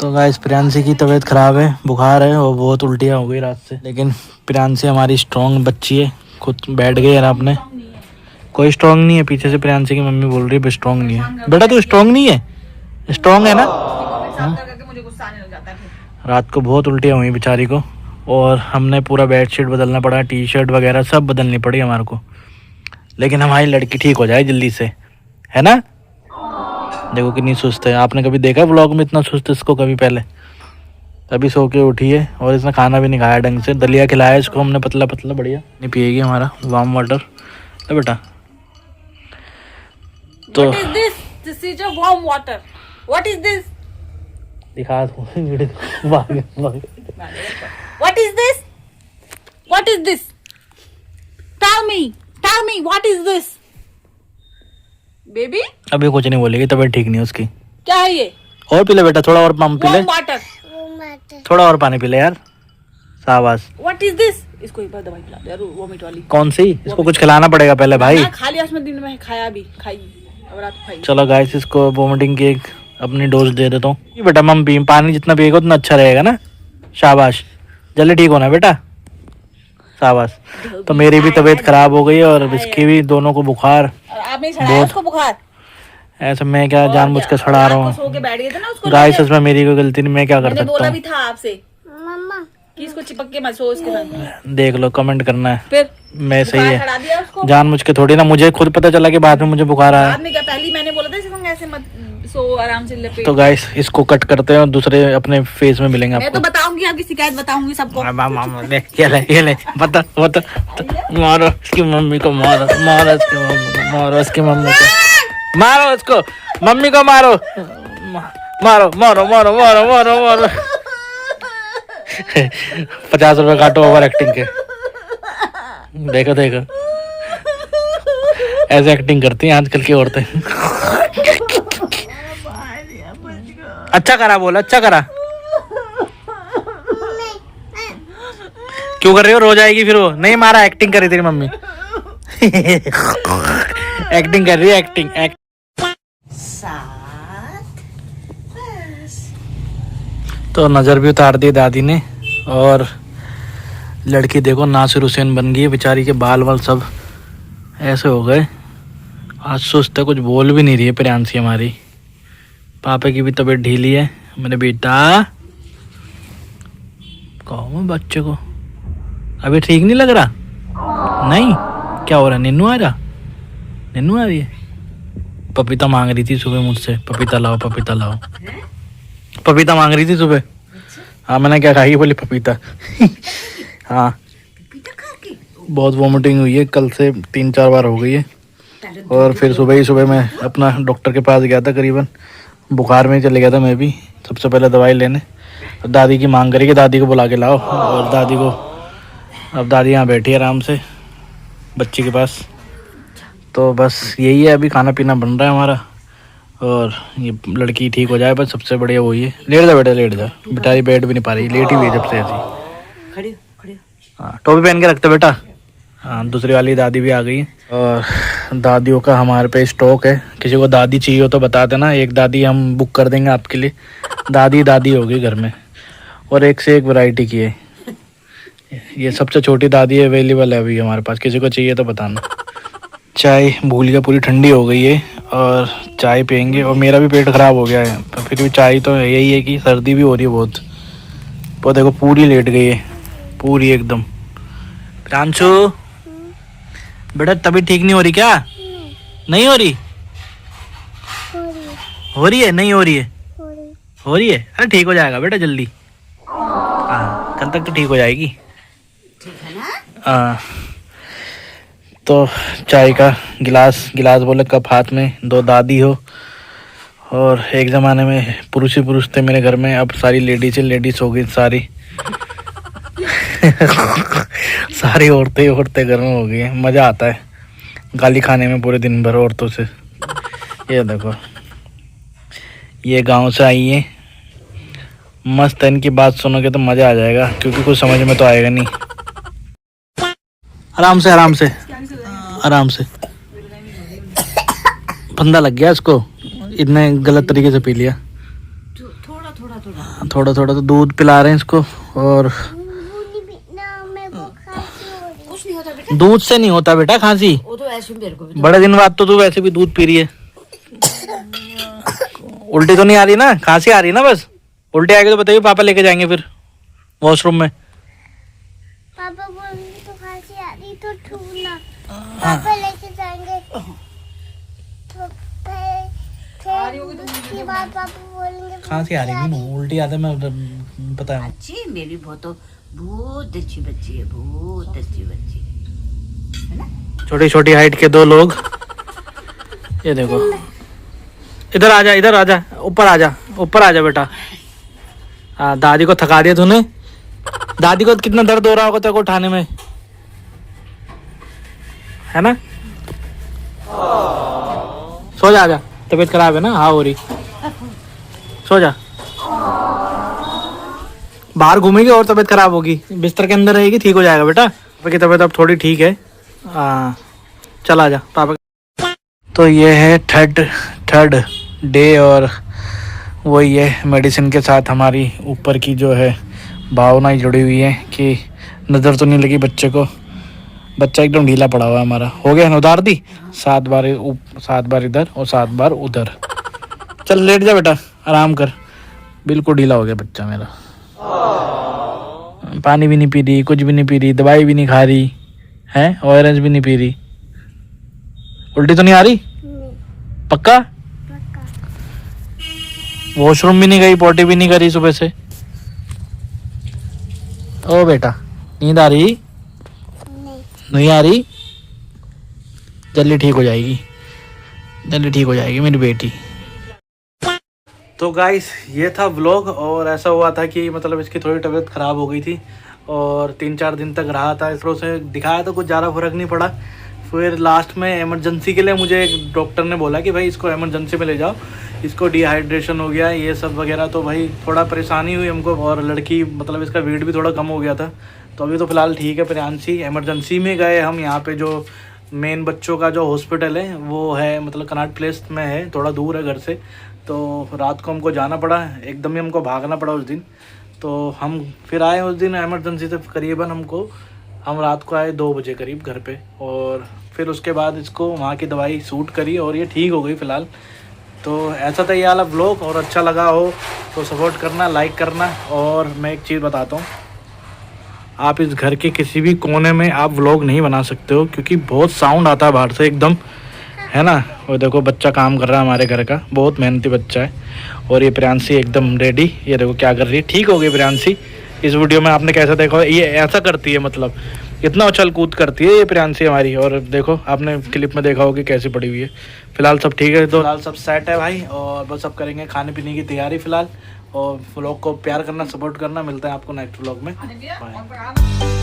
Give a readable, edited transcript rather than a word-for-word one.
तो गाइस प्रियांशी की तबीयत ख़राब है, बुखार है और बहुत उल्टियाँ हो गई रात से। लेकिन प्रियांशी हमारी स्ट्रॉन्ग बच्ची है, खुद बैठ गई है आपने। कोई स्ट्रॉन्ग नहीं है, पीछे से प्रियांशी की मम्मी बोल रही है स्ट्रॉन्ग नहीं है। बेटा तू स्ट्रॉन्ग नहीं है, स्ट्रॉन्ग है ना। रात को बहुत उल्टियाँ हुई बेचारी को और हमने पूरा बेडशीट बदलना पड़ा, टी शर्ट वगैरह सब बदलनी पड़ी हमारे को। लेकिन हमारी लड़की ठीक हो जाए जल्दी से, है ना। देखो कितनी सुस्त है, आपने कभी देखा व्लॉग में इतना सुस्त इसको कभी पहले। अभी सो के उठी है और इसने खाना भी नहीं खाया ढंग से। दलिया खिलाया इसको हमने पतला पतला बढ़िया, नहीं पिएगी हमारा वार्म वाटर है बेटा। तो This is a warm water. What is this? दिखा दो। What is this? What is this? Tell me, what is this? Baby? अभी कुछ नहीं बोलेगी, तबीयत ठीक नहीं है उसकी। क्या है ये? और पी ले बेटा, थोड़ा और पानी पी ले। Warm water. थोड़ा और पानी पी ले यार, शाबाश। What is this? इसको एक बार दवाई खिला दे यार, वोमिट वाली। कौन सी? इसको कुछ खिलाना पड़ेगा पहले भाई। खा लिया उसमें, दिन में खाया भी, खाई अब रात को खाई। चलो गाइस इसको वोमिटिंग की एक अपनी डोज दे देता हूँ। ये बेटा मम पी, पानी जितना पिएगा उतना अच्छा रहेगा ना। शाबाश, जल्दी ठीक होना बेटा, शाबाश। तो मेरी भी तबीयत खराब हो गई और इसकी भी, दोनों को बुखार। आपने चढ़ाया उसको बुखार? ऐसा मैं क्या जानबूझ के चढ़ा रहा हूँ। सो के बैठ गए थे ना उसको। गाइस इसमें मेरी कोई गलती नहीं, मैं क्या कर मैंने सकता बोला हूँ। भी था आपसे कि इसको चिपक के मत सो उसके साथ। देख लो, कमेंट करना है। फिर मैं सही बुखार चढ़ा दिया है, उसको। जानबूझ के थोड़ी ना, मुझे खुद पता चला कि बाद में मुझे बुखार आया। बाद में क्या, पहले मैंने बोला था इसको ऐसे मत सो, आराम से लपेट। तो गाइस इसको कट करते हैं और दूसरे अपने फेस में मिलेंगे मैं आपको। तो बताऊंगी, आपकी शिकायत बताऊंगी सबको। ये ले बता मारो इसकी मम्मी को, मारो मारो इसकी मम्मी को, मारो इसकी मम्मी को, मारो इसको, मम्मी को मारो, मारो मारो मारो मारो मारो मारो। 50 रुपए काटो ओवर एक्टिंग के। देखो देखो ऐसे एक्टिंग करती हैं आजकल की औरतें। अच्छा करा बोल, अच्छा करा। क्यों कर रही हो, रो जाएगी फिर वो। नहीं मारा, एक्टिंग करी तेरी मम्मी। एक्टिंग कर रही है, एक्टिंग तो नज़र भी उतार दी दादी ने। और लड़की देखो नासिर हुसैन बन गई बेचारी के, बाल वाल सब ऐसे हो गए। आज सुस्त है, कुछ बोल भी नहीं रही है प्रियांशी हमारी। पापा की भी तबीयत ढीली है। मेरे बेटा कहो बच्चे को अभी ठीक नहीं लग रहा। नहीं क्या हो रहा है, निन्नू आ रहा, निन्नू आ रही है। पपीता मांग रही थी सुबह मुझसे, पपीता लाओ पपीता लाओ। पपीता मांग रही थी सुबह। हाँ मैंने क्या खाई, बोली पपीता। हाँ बहुत वोमिटिंग हुई है, कल से 3-4 बार हो गई है। और फिर सुबह ही सुबह मैं अपना डॉक्टर के पास गया था, करीबन बुखार में चले गया था मैं भी सबसे पहले दवाई लेने। तो दादी की मांग करी कि दादी को बुला के लाओ, और दादी को, अब दादी यहाँ बैठी है आराम से बच्ची के पास। तो बस यही है, अभी खाना पीना बन रहा है हमारा और ये लड़की ठीक हो जाए बस, सबसे बढ़िया वही है। लेट जा बेटा, लेट जा, बेचारी बैठ भी नहीं पा रही, लेट ही हुई जब से ऐसी। हाँ टोपी पहन के रखते बेटा। हाँ दूसरी वाली दादी भी आ गई और दादियों का हमारे पे स्टॉक है। किसी को दादी चाहिए हो तो बता देना, एक दादी हम बुक कर देंगे आपके लिए। दादी होगी घर में और एक से एक वैरायटी की है। ये सबसे छोटी दादी अवेलेबल है अभी हमारे पास, किसी को चाहिए तो बताना। चाय भूल गया, पूरी ठंडी हो गई है और चाय पियेंगे। और मेरा भी पेट ख़राब हो गया है, तो फिर भी चाय तो यही है कि सर्दी भी हो रही है बहुत। वो देखो पूरी लेट गई है, पूरी एकदम। प्रांशु बेटा तबीयत ठीक नहीं हो रही क्या? नहीं हो रही? हो रही है? नहीं हो रही है? हो रही है। अरे ठीक हो जाएगा बेटा जल्दी। हाँ कल तक तो ठीक हो जाएगी। ठीक है ना? हाँ तो चाय का गिलास बोले कप हाथ में, 2 दादी हो। और एक ज़माने में पुरुष ही पुरुष थे मेरे घर में, अब सारी लेडीज हो गई सारी। सारी औरतें घर में हो गई हैं। मज़ा आता है गाली खाने में पूरे दिन भर औरतों से। ये देखो ये गांव से आई है, मस्त है। इनकी बात सुनोगे तो मज़ा आ जाएगा, क्योंकि कुछ समझ में तो आएगा नहीं। आराम से आराम से आराम से। फंदा लग गया इसको, इतने गलत तरीके से पी लिया। थोड़ा थोड़ा थोड़ा तो दूध पिला रहे हैं इसको। और कुछ नहीं होता बेटा, दूध से नहीं होता बेटा खांसी, वो तो ऐसे मेरे को भी बड़े दिन बाद तो तू वैसे भी दूध पी रही है। उल्टी तो नहीं आ रही ना, खांसी आ रही है ना बस। उल्टी आएगी तो बताइए, पापा लेके जाएंगे फिर वॉशरूम में। पापा बोलेंगे तो खांसी आ रही तो छूना, पापा लेके जाएंगे तो फिर उसके बाद पापा बोलेंगे खांसी आ रही है ना, उल्टी आता है, मैं पता है। अच्छी, मेरी बहुत अच्छी बच्ची है, बहुत अच्छी बच्ची है ना। छोटी छोटी हाइट के दो लोग, ये देखो। इधर आजा, इधर आजा, ऊपर आजा, ऊपर आजा बेटा। हाँ, दादी को थका दिया तूने। दादी को कितना दर्द हो रहा होगा तेरे को उठाने में, है ना। सो जा, आजा, तबीयत खराब है ना, हाँ हो रही। सो जा, बाहर घूमेगी और तबीयत खराब होगी, बिस्तर के अंदर रहेगी, ठीक हो जाएगा बेटा। पापा की तबीयत अब थोड़ी ठीक है। चला जा पापा। तो ये है थर्ड डे, और वही है मेडिसिन के साथ हमारी ऊपर की जो है भावनाएं जुड़ी हुई है कि नज़र तो नहीं लगी बच्चे को। बच्चा एकदम ढीला पड़ा हुआ है हमारा। हो गया, उतार दी 7 बार, 7 बार इधर और 7 बार उधर। चल लेट जा बेटा, आराम कर। बिल्कुल ढीला हो गया बच्चा मेरा। पानी भी नहीं पी रही, कुछ भी नहीं पी रही, दवाई भी नहीं खा रही है, ऑरेंज भी नहीं पी रही। उल्टी तो नहीं आ रही पक्का? वॉशरूम भी नहीं गई, पॉटी भी नहीं करी सुबह से। ओ बेटा, नींद आ रही? नहीं आ रही? जल्दी ठीक हो जाएगी, जल्दी ठीक हो जाएगी मेरी बेटी। तो गाइस, ये था व्लॉग। और ऐसा हुआ था कि मतलब इसकी थोड़ी तबीयत ख़राब हो गई थी और 3-4 दिन तक रहा था। इस तरह से दिखाया तो कुछ ज़्यादा फर्क नहीं पड़ा। फिर लास्ट में इमरजेंसी के लिए मुझे एक डॉक्टर ने बोला कि भाई इसको इमरजेंसी में ले जाओ, इसको डिहाइड्रेशन हो गया ये सब वगैरह। तो भाई थोड़ा परेशानी हुई हमको, और लड़की मतलब इसका वेट भी थोड़ा कम हो गया था। तो अभी तो फ़िलहाल ठीक है प्रियांशी। इमरजेंसी में गए हम, यहाँ पे जो मेन बच्चों का जो हॉस्पिटल है वो है मतलब कनॉट प्लेस में है, थोड़ा दूर है घर से। तो रात को हमको जाना पड़ा, एकदम ही हमको भागना पड़ा उस दिन। तो हम फिर आए उस दिन इमरजेंसी से, करीबन हम रात को आए 2 बजे करीब घर पे। और फिर उसके बाद इसको वहाँ की दवाई सूट करी और ये ठीक हो गई फ़िलहाल। तो ऐसा था ये वाला व्लॉग। और अच्छा लगा हो तो सपोर्ट करना, लाइक करना। और मैं एक चीज़ बताता हूँ, आप इस घर के किसी भी कोने में आप व्लॉग नहीं बना सकते हो, क्योंकि बहुत साउंड आता है बाहर से एकदम, है ना। और देखो बच्चा काम कर रहा है हमारे घर का, बहुत मेहनती बच्चा है। और ये प्रियांशी एकदम रेडी, ये देखो क्या कर रही है। ठीक हो गई प्रियांशी। इस वीडियो में आपने कैसा देखा, ये ऐसा करती है, मतलब इतना उछल कूद करती है ये प्रियांशी हमारी। और देखो आपने क्लिप में देखा होगी कैसी पड़ी हुई है। फिलहाल सब ठीक है, तो फिलहाल सब सेट है भाई। और बस अब करेंगे खाने पीने की तैयारी फिलहाल। और व्लॉग को प्यार करना, सपोर्ट करना। मिलते हैं आपको नेक्स्ट व्लॉग में। बाय।